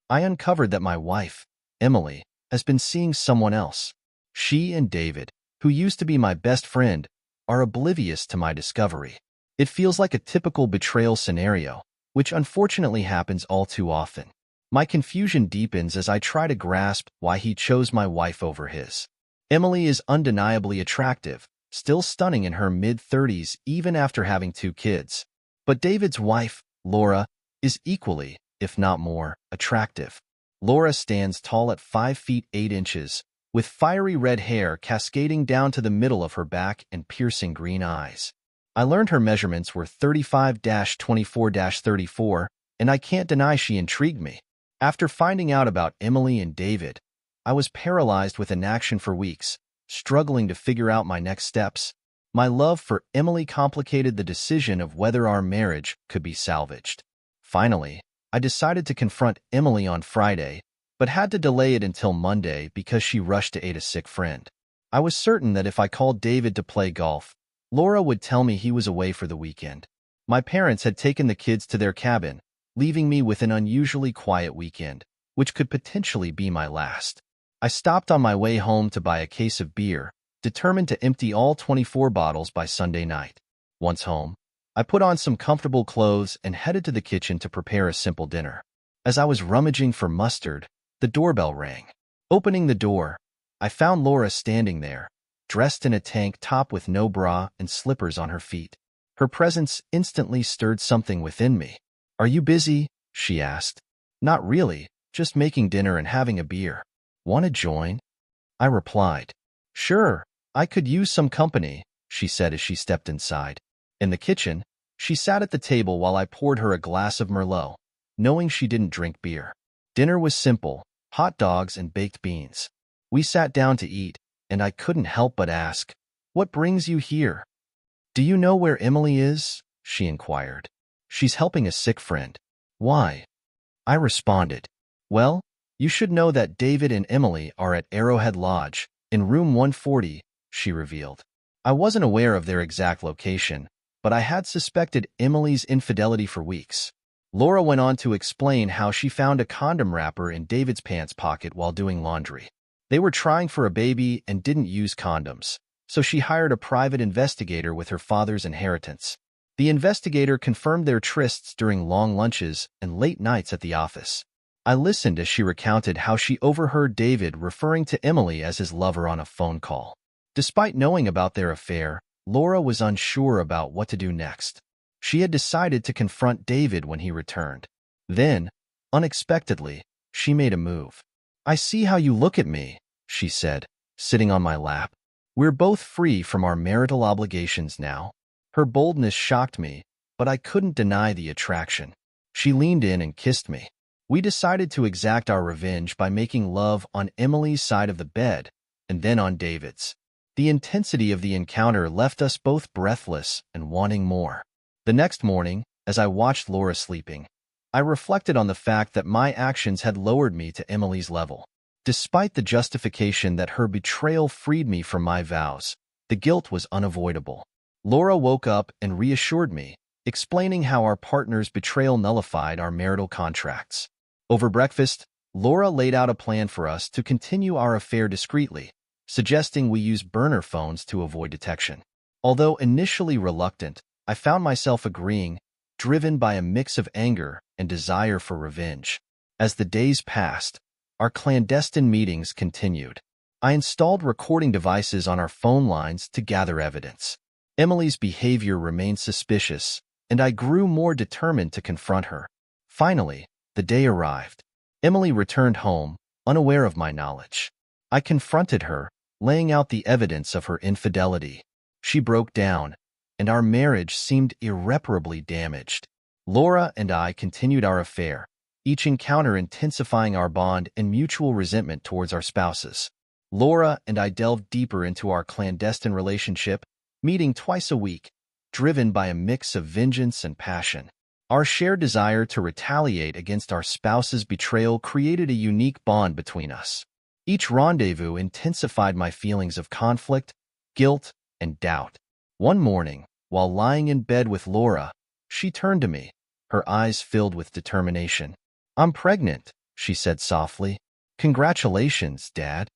I uncovered that my wife, Emily, has been seeing someone else. She and David, who used to be my best friend, are oblivious to my discovery. It feels like a typical betrayal scenario, which unfortunately happens all too often. My confusion deepens as I try to grasp why he chose my wife over his. Emily is undeniably attractive, still stunning in her mid-30s even after having 2 kids. But David's wife, Laura, is equally, if not more, attractive. Laura stands tall at 5 feet 8 inches, with fiery red hair cascading down to the middle of her back and piercing green eyes. I learned her measurements were 35-24-34, and I can't deny she intrigued me. After finding out about Emily and David, I was paralyzed with inaction for weeks, struggling to figure out my next steps. My love for Emily complicated the decision of whether our marriage could be salvaged. Finally, I decided to confront Emily on Friday, but had to delay it until Monday because she rushed to aid a sick friend. I was certain that if I called David to play golf, Laura would tell me he was away for the weekend. My parents had taken the kids to their cabin, leaving me with an unusually quiet weekend, which could potentially be my last. I stopped on my way home to buy a case of beer, determined to empty all 24 bottles by Sunday night. Once home, I put on some comfortable clothes and headed to the kitchen to prepare a simple dinner. As I was rummaging for mustard, the doorbell rang. Opening the door, I found Laura standing there, dressed in a tank top with no bra and slippers on her feet. Her presence instantly stirred something within me. "Are you busy?" she asked. "Not really, just making dinner and having a beer. Want to join?" I replied. "Sure, I could use some company," she said as she stepped inside. In the kitchen, she sat at the table while I poured her a glass of Merlot, knowing she didn't drink beer. Dinner was simple, hot dogs and baked beans. We sat down to eat, and I couldn't help but ask, "What brings you here?" "Do you know where Emily is?" she inquired. "She's helping a sick friend." "Why?" I responded. "Well, you should know that David and Emily are at Arrowhead Lodge, in room 140, she revealed. I wasn't aware of their exact location, but I had suspected Emily's infidelity for weeks. Laura went on to explain how she found a condom wrapper in David's pants pocket while doing laundry. They were trying for a baby and didn't use condoms, so she hired a private investigator with her father's inheritance. The investigator confirmed their trysts during long lunches and late nights at the office. I listened as she recounted how she overheard David referring to Emily as his lover on a phone call. Despite knowing about their affair, Laura was unsure about what to do next. She had decided to confront David when he returned. Then, unexpectedly, she made a move. "I see how you look at me," she said, sitting on my lap. "We're both free from our marital obligations now." Her boldness shocked me, but I couldn't deny the attraction. She leaned in and kissed me. We decided to exact our revenge by making love on Emily's side of the bed, and then on David's. The intensity of the encounter left us both breathless and wanting more. The next morning, as I watched Laura sleeping, I reflected on the fact that my actions had lowered me to Emily's level. Despite the justification that her betrayal freed me from my vows, the guilt was unavoidable. Laura woke up and reassured me, explaining how our partner's betrayal nullified our marital contracts. Over breakfast, Laura laid out a plan for us to continue our affair discreetly, suggesting we use burner phones to avoid detection. Although initially reluctant, I found myself agreeing, driven by a mix of anger and desire for revenge. As the days passed, our clandestine meetings continued. I installed recording devices on our phone lines to gather evidence. Emily's behavior remained suspicious, and I grew more determined to confront her. Finally, the day arrived. Emily returned home, unaware of my knowledge. I confronted her, laying out the evidence of her infidelity. She broke down, and our marriage seemed irreparably damaged. Laura and I continued our affair, each encounter intensifying our bond and mutual resentment towards our spouses. Laura and I delved deeper into our clandestine relationship, meeting twice a week, driven by a mix of vengeance and passion. Our shared desire to retaliate against our spouse's betrayal created a unique bond between us. Each rendezvous intensified my feelings of conflict, guilt, and doubt. One morning, while lying in bed with Laura, she turned to me, her eyes filled with determination. "I'm pregnant," she said softly. Congratulations, Dad.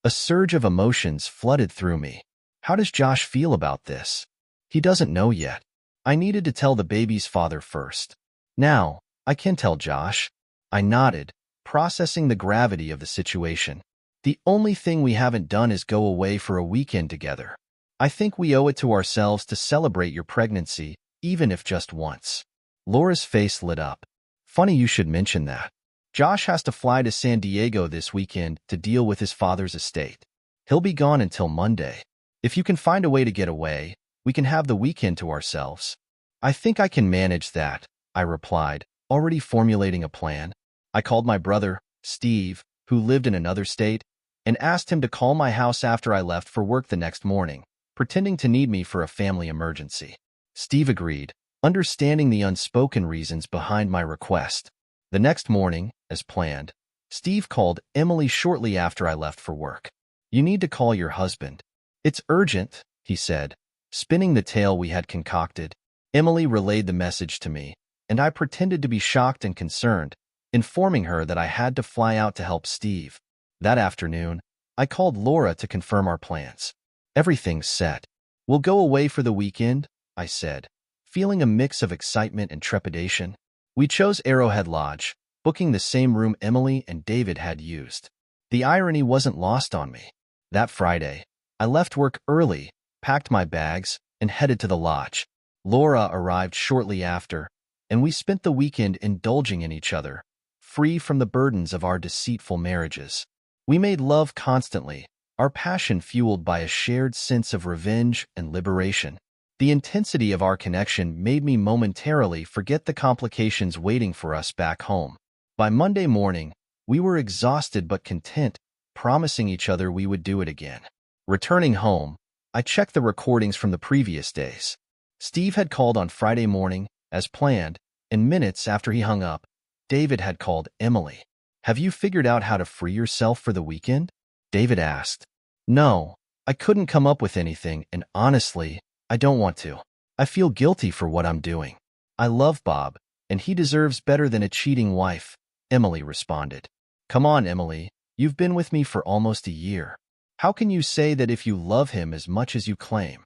A surge of emotions flooded through me. How does Josh feel about this? He doesn't know yet. I needed to tell the baby's father first. Now, I can tell Josh. I nodded, processing the gravity of the situation. The only thing we haven't done is go away for a weekend together. I think we owe it to ourselves to celebrate your pregnancy, even if just once. Laura's face lit up. Funny you should mention that. Josh has to fly to San Diego this weekend to deal with his father's estate. He'll be gone until Monday. If you can find a way to get away, we can have the weekend to ourselves. I think I can manage that, I replied, already formulating a plan. I called my brother, Steve, who lived in another state, and asked him to call my house after I left for work the next morning, pretending to need me for a family emergency. Steve agreed, understanding the unspoken reasons behind my request. The next morning, as planned, Steve called Emily shortly after I left for work. You need to call your husband. It's urgent, he said, spinning the tale we had concocted. Emily relayed the message to me, and I pretended to be shocked and concerned, informing her that I had to fly out to help Steve. That afternoon, I called Laura to confirm our plans. Everything's set. We'll go away for the weekend, I said, feeling a mix of excitement and trepidation. We chose Arrowhead Lodge, booking the same room Emily and David had used. The irony wasn't lost on me. That Friday, I left work early, packed my bags, and headed to the lodge. Laura arrived shortly after, and we spent the weekend indulging in each other, free from the burdens of our deceitful marriages. We made love constantly, our passion fueled by a shared sense of revenge and liberation. The intensity of our connection made me momentarily forget the complications waiting for us back home. By Monday morning, we were exhausted but content, promising each other we would do it again. Returning home, I checked the recordings from the previous days. Steve had called on Friday morning, as planned, and minutes after he hung up, David had called Emily. Have you figured out how to free yourself for the weekend? David asked. No, I couldn't come up with anything, and honestly, I don't want to. I feel guilty for what I'm doing. I love Bob, and he deserves better than a cheating wife, Emily responded. Come on, Emily, you've been with me for almost a year. How can you say that if you love him as much as you claim?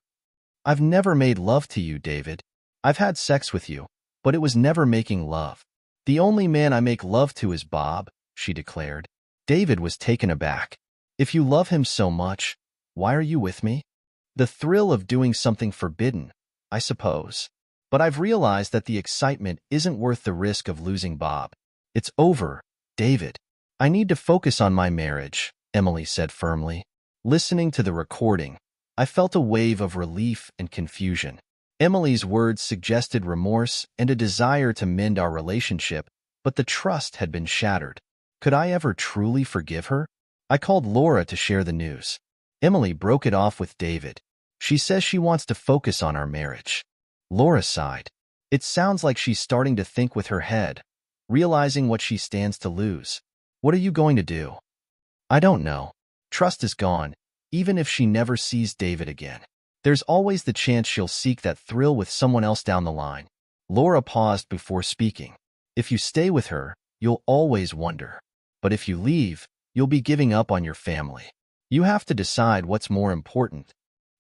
I've never made love to you, David. I've had sex with you, but it was never making love. The only man I make love to is Bob, she declared. David was taken aback. If you love him so much, why are you with me? The thrill of doing something forbidden, I suppose. But I've realized that the excitement isn't worth the risk of losing Bob. It's over, David. I need to focus on my marriage, Emily said firmly. Listening to the recording, I felt a wave of relief and confusion. Emily's words suggested remorse and a desire to mend our relationship, but the trust had been shattered. Could I ever truly forgive her? I called Laura to share the news. Emily broke it off with David. She says she wants to focus on our marriage. Laura sighed. It sounds like she's starting to think with her head, realizing what she stands to lose. What are you going to do? I don't know. Trust is gone, even if she never sees David again. There's always the chance she'll seek that thrill with someone else down the line. Laura paused before speaking. If you stay with her, you'll always wonder. But if you leave, you'll be giving up on your family. You have to decide what's more important.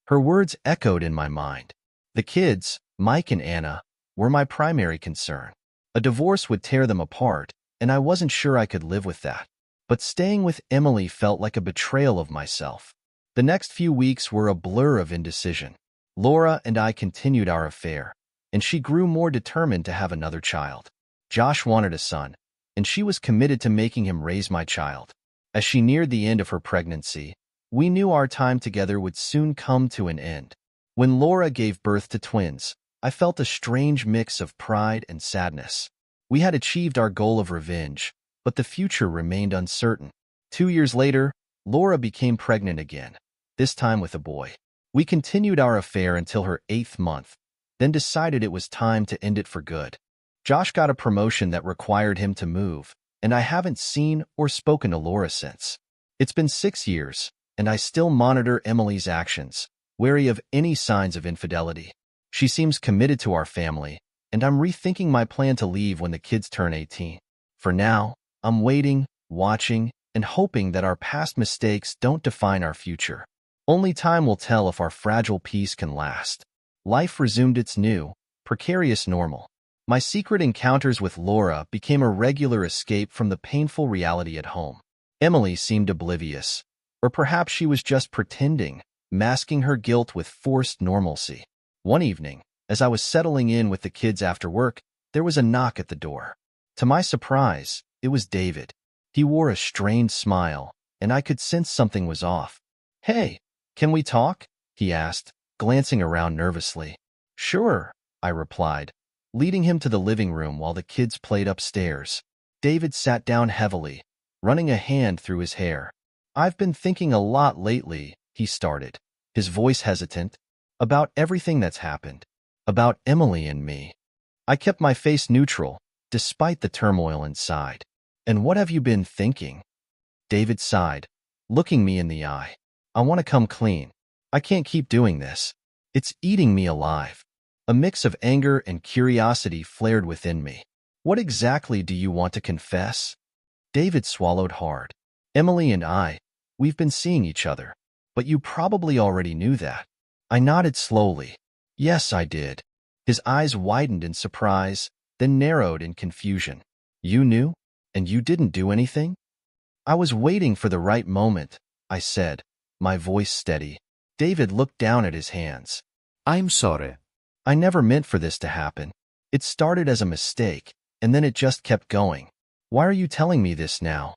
Her words echoed in my mind. The kids, Mike and Anna, were my primary concern. A divorce would tear them apart, and I wasn't sure I could live with that. But staying with Emily felt like a betrayal of myself. The next few weeks were a blur of indecision. Laura and I continued our affair, and she grew more determined to have another child. Josh wanted a son, and she was committed to making him raise my child. As she neared the end of her pregnancy, we knew our time together would soon come to an end. When Laura gave birth to twins, I felt a strange mix of pride and sadness. We had achieved our goal of revenge, but the future remained uncertain. 2 years later, Laura became pregnant again, this time with a boy. We continued our affair until her 8th month, then decided it was time to end it for good. Josh got a promotion that required him to move, and I haven't seen or spoken to Laura since. It's been 6 years, and I still monitor Emily's actions, wary of any signs of infidelity. She seems committed to our family, and I'm rethinking my plan to leave when the kids turn 18. For now, I'm waiting, watching, and hoping that our past mistakes don't define our future. Only time will tell if our fragile peace can last. Life resumed its new, precarious normal. My secret encounters with Laura became a regular escape from the painful reality at home. Emily seemed oblivious, or perhaps she was just pretending, masking her guilt with forced normalcy. One evening, as I was settling in with the kids after work, there was a knock at the door. To my surprise, it was David. He wore a strained smile, and I could sense something was off. "Hey, can we talk?" he asked, glancing around nervously. "Sure," I replied, leading him to the living room while the kids played upstairs. David sat down heavily, running a hand through his hair. "I've been thinking a lot lately," he started, his voice hesitant, "about everything that's happened, about Emily and me." I kept my face neutral, despite the turmoil inside. "And what have you been thinking?" David sighed, looking me in the eye. "I want to come clean. I can't keep doing this. It's eating me alive." A mix of anger and curiosity flared within me. "What exactly do you want to confess?" David swallowed hard. "Emily and we've been seeing each other. But you probably already knew that." I nodded slowly. "Yes, I did." His eyes widened in surprise, then narrowed in confusion. "You knew? And you didn't do anything?" "I was waiting for the right moment," I said, my voice steady. David looked down at his hands. "I'm sorry." "I never meant for this to happen. It started as a mistake, and then it just kept going. Why are you telling me this now?"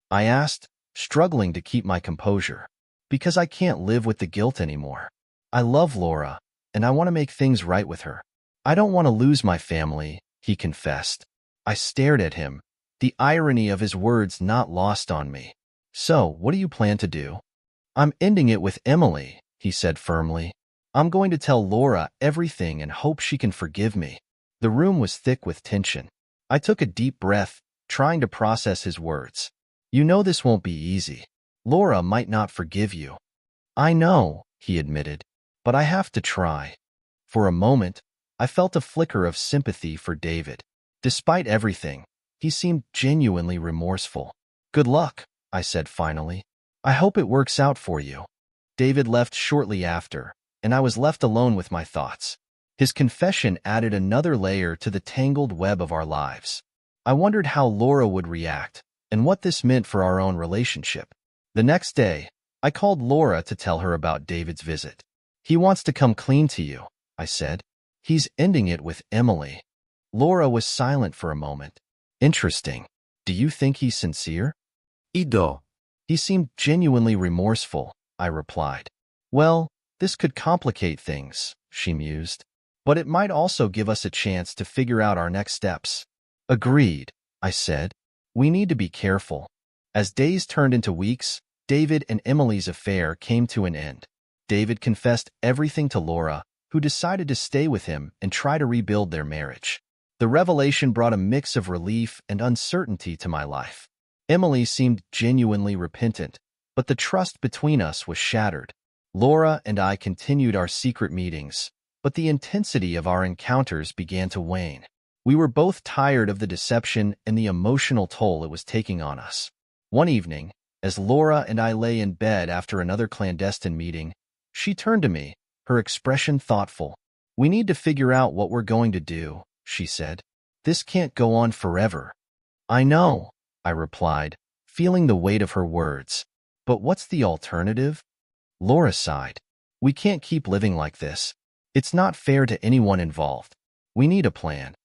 I asked, struggling to keep my composure. "Because I can't live with the guilt anymore. I love Laura, and I want to make things right with her. I don't want to lose my family," he confessed. I stared at him, the irony of his words not lost on me. "So, what do you plan to do?" "I'm ending it with Emily," he said firmly. "I'm going to tell Laura everything and hope she can forgive me." The room was thick with tension. I took a deep breath, trying to process his words. "You know this won't be easy. Laura might not forgive you." "I know," he admitted, "but I have to try." For a moment, I felt a flicker of sympathy for David. Despite everything, he seemed genuinely remorseful. "Good luck," I said finally. "I hope it works out for you." David left shortly after, and I was left alone with my thoughts. His confession added another layer to the tangled web of our lives. I wondered how Laura would react, and what this meant for our own relationship. The next day, I called Laura to tell her about David's visit. "He wants to come clean to you," I said. "He's ending it with Emily." Laura was silent for a moment. "Interesting. Do you think he's sincere?" I do. "He seemed genuinely remorseful," I replied. "Well, this could complicate things," she mused. "But it might also give us a chance to figure out our next steps." "Agreed," I said. "We need to be careful." As days turned into weeks, David and Emily's affair came to an end. David confessed everything to Laura, who decided to stay with him and try to rebuild their marriage. The revelation brought a mix of relief and uncertainty to my life. Emily seemed genuinely repentant, but the trust between us was shattered. Laura and I continued our secret meetings, but the intensity of our encounters began to wane. We were both tired of the deception and the emotional toll it was taking on us. One evening, as Laura and I lay in bed after another clandestine meeting, she turned to me, her expression thoughtful. "We need to figure out what we're going to do," she said. "This can't go on forever." "I know," I replied, feeling the weight of her words. "But what's the alternative?" Laura sighed. "We can't keep living like this. It's not fair to anyone involved. We need a plan."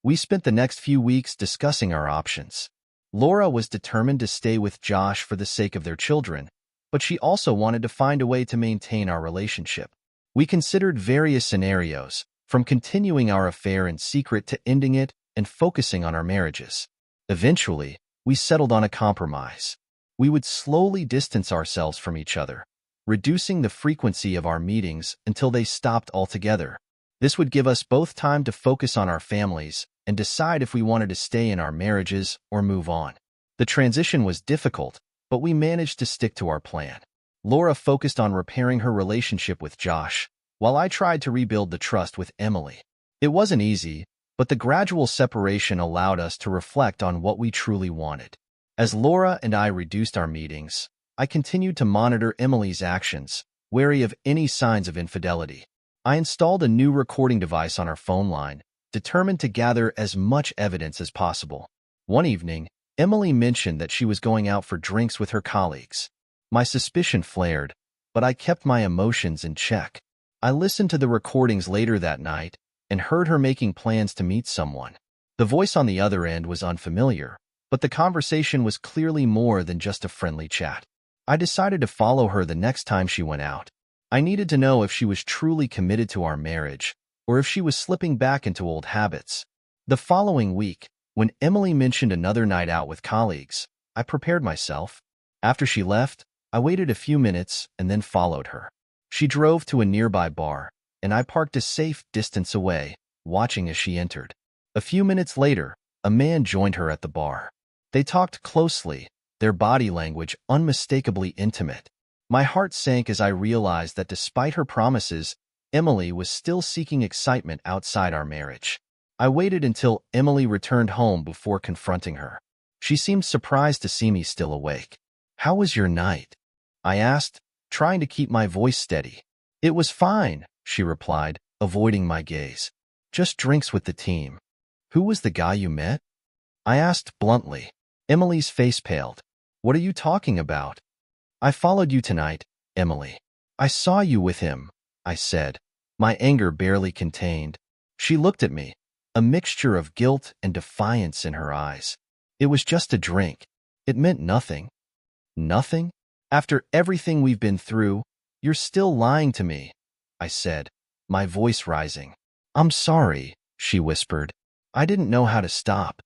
We spent the next few weeks discussing our options. Laura was determined to stay with Josh for the sake of their children, but she also wanted to find a way to maintain our relationship. We considered various scenarios, from continuing our affair in secret to ending it and focusing on our marriages. Eventually, we settled on a compromise. We would slowly distance ourselves from each other, reducing the frequency of our meetings until they stopped altogether. This would give us both time to focus on our families and decide if we wanted to stay in our marriages or move on. The transition was difficult, but we managed to stick to our plan. Laura focused on repairing her relationship with Josh, while I tried to rebuild the trust with Emily. It wasn't easy, but the gradual separation allowed us to reflect on what we truly wanted. As Laura and I reduced our meetings, I continued to monitor Emily's actions, wary of any signs of infidelity. I installed a new recording device on our phone line, determined to gather as much evidence as possible. One evening, Emily mentioned that she was going out for drinks with her colleagues. My suspicion flared, but I kept my emotions in check. I listened to the recordings later that night and heard her making plans to meet someone. The voice on the other end was unfamiliar, but the conversation was clearly more than just a friendly chat. I decided to follow her the next time she went out. I needed to know if she was truly committed to our marriage or if she was slipping back into old habits. The following week, when Emily mentioned another night out with colleagues, I prepared myself. After she left, I waited a few minutes and then followed her. She drove to a nearby bar, and I parked a safe distance away, watching as she entered. A few minutes later, a man joined her at the bar. They talked closely, their body language unmistakably intimate. My heart sank as I realized that despite her promises, Emily was still seeking excitement outside our marriage. I waited until Emily returned home before confronting her. She seemed surprised to see me still awake. "How was your night?" I asked, trying to keep my voice steady. "It was fine," she replied, avoiding my gaze. "Just drinks with the team." "Who was the guy you met?" I asked bluntly. Emily's face paled. "What are you talking about?" "I followed you tonight, Emily. I saw you with him," I said, my anger barely contained. She looked at me, a mixture of guilt and defiance in her eyes. "It was just a drink. It meant nothing." "Nothing? After everything we've been through, you're still lying to me," I said, my voice rising. "I'm sorry," she whispered. "I didn't know how to stop."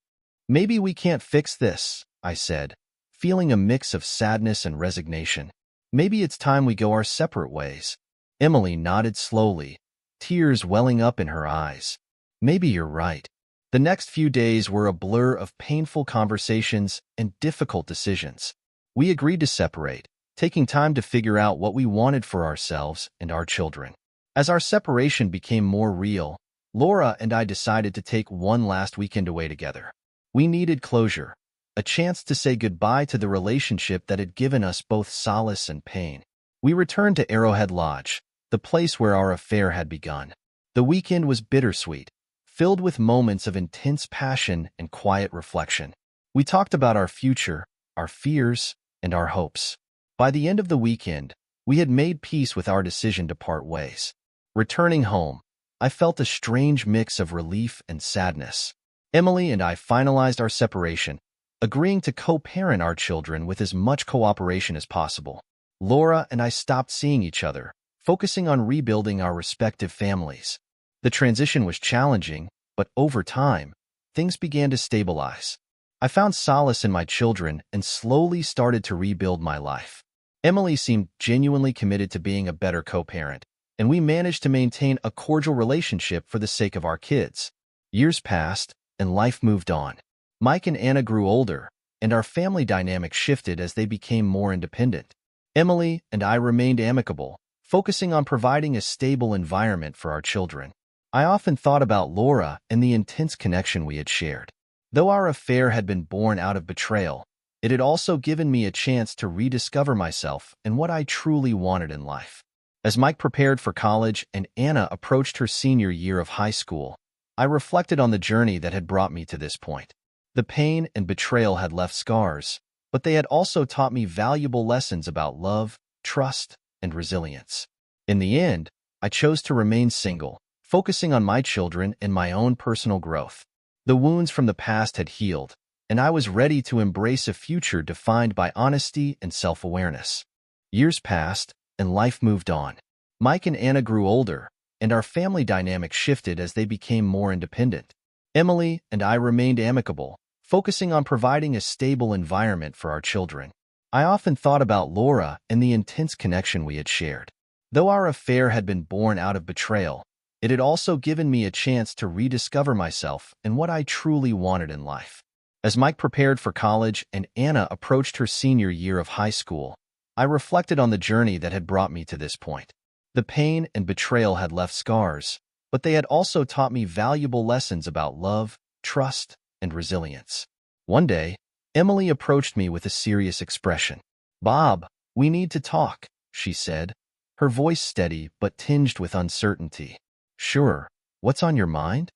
"Maybe we can't fix this," I said, feeling a mix of sadness and resignation. "Maybe it's time we go our separate ways." Emily nodded slowly, tears welling up in her eyes. "Maybe you're right." The next few days were a blur of painful conversations and difficult decisions. We agreed to separate, taking time to figure out what we wanted for ourselves and our children. As our separation became more real, Laura and I decided to take one last weekend away together. We needed closure, a chance to say goodbye to the relationship that had given us both solace and pain. We returned to Arrowhead Lodge, the place where our affair had begun. The weekend was bittersweet, filled with moments of intense passion and quiet reflection. We talked about our future, our fears, and our hopes. By the end of the weekend, we had made peace with our decision to part ways. Returning home, I felt a strange mix of relief and sadness. Emily and I finalized our separation, agreeing to co-parent our children with as much cooperation as possible. Laura and I stopped seeing each other, focusing on rebuilding our respective families. The transition was challenging, but over time, things began to stabilize. I found solace in my children and slowly started to rebuild my life. Emily seemed genuinely committed to being a better co-parent, and we managed to maintain a cordial relationship for the sake of our kids. Years passed, and life moved on. Mike and Anna grew older, and our family dynamic shifted as they became more independent. Emily and I remained amicable, focusing on providing a stable environment for our children. I often thought about Laura and the intense connection we had shared. Though our affair had been born out of betrayal, it had also given me a chance to rediscover myself and what I truly wanted in life. As Mike prepared for college and Anna approached her senior year of high school, I reflected on the journey that had brought me to this point. The pain and betrayal had left scars, but they had also taught me valuable lessons about love, trust, and resilience. In the end, I chose to remain single, focusing on my children and my own personal growth. The wounds from the past had healed, and I was ready to embrace a future defined by honesty and self-awareness. Years passed, and life moved on. Mike and Anna grew older, and our family dynamic shifted as they became more independent. Emily and I remained amicable, focusing on providing a stable environment for our children. I often thought about Laura and the intense connection we had shared. Though our affair had been born out of betrayal, it had also given me a chance to rediscover myself and what I truly wanted in life. As Mike prepared for college and Anna approached her senior year of high school, I reflected on the journey that had brought me to this point. The pain and betrayal had left scars, but they had also taught me valuable lessons about love, trust, and resilience. One day, Emily approached me with a serious expression. "Bob, we need to talk," she said, her voice steady but tinged with uncertainty. "Sure, what's on your mind?"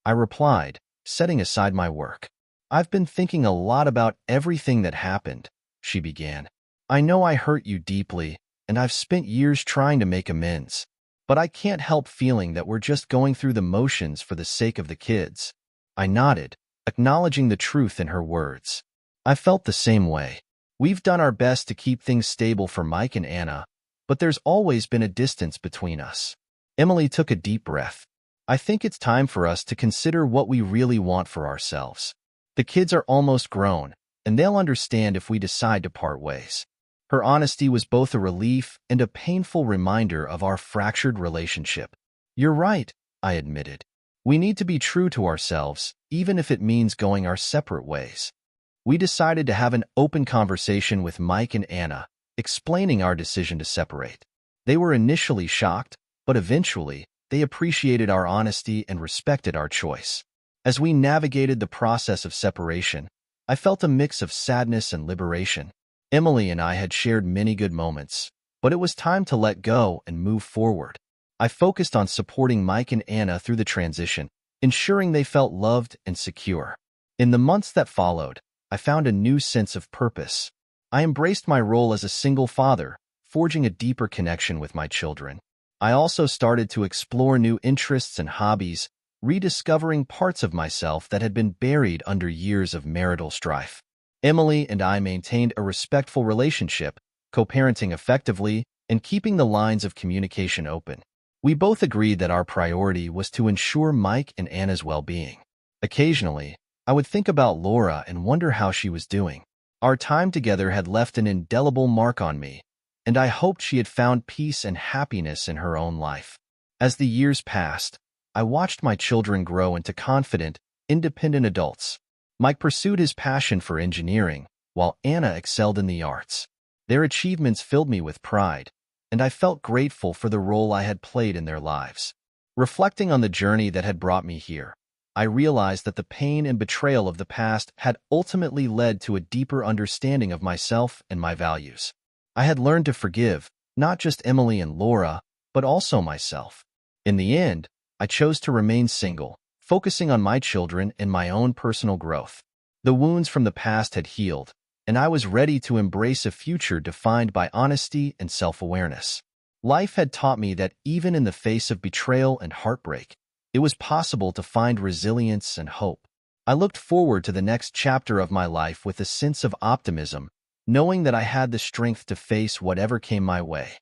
I replied, setting aside my work. "I've been thinking a lot about everything that happened," she began. "I know I hurt you deeply, and I've spent years trying to make amends. But I can't help feeling that we're just going through the motions for the sake of the kids." I nodded, acknowledging the truth in her words. I felt the same way. We've done our best to keep things stable for Mike and Anna, but there's always been a distance between us. Emily took a deep breath. "I think it's time for us to consider what we really want for ourselves. The kids are almost grown, and they'll understand if we decide to part ways." Her honesty was both a relief and a painful reminder of our fractured relationship. "You're right," I admitted. "We need to be true to ourselves, even if it means going our separate ways." We decided to have an open conversation with Mike and Anna, explaining our decision to separate. They were initially shocked, but eventually, they appreciated our honesty and respected our choice. As we navigated the process of separation, I felt a mix of sadness and liberation. Emily and I had shared many good moments, but it was time to let go and move forward. I focused on supporting Mike and Anna through the transition, ensuring they felt loved and secure. In the months that followed, I found a new sense of purpose. I embraced my role as a single father, forging a deeper connection with my children. I also started to explore new interests and hobbies, rediscovering parts of myself that had been buried under years of marital strife. Emily and I maintained a respectful relationship, co-parenting effectively, and keeping the lines of communication open. We both agreed that our priority was to ensure Mike and Anna's well-being. Occasionally, I would think about Laura and wonder how she was doing. Our time together had left an indelible mark on me, and I hoped she had found peace and happiness in her own life. As the years passed, I watched my children grow into confident, independent adults. Mike pursued his passion for engineering, while Anna excelled in the arts. Their achievements filled me with pride, and I felt grateful for the role I had played in their lives. Reflecting on the journey that had brought me here, I realized that the pain and betrayal of the past had ultimately led to a deeper understanding of myself and my values. I had learned to forgive, not just Emily and Laura, but also myself. In the end, I chose to remain single, focusing on my children and my own personal growth. The wounds from the past had healed, and I was ready to embrace a future defined by honesty and self-awareness. Life had taught me that even in the face of betrayal and heartbreak, it was possible to find resilience and hope. I looked forward to the next chapter of my life with a sense of optimism, knowing that I had the strength to face whatever came my way.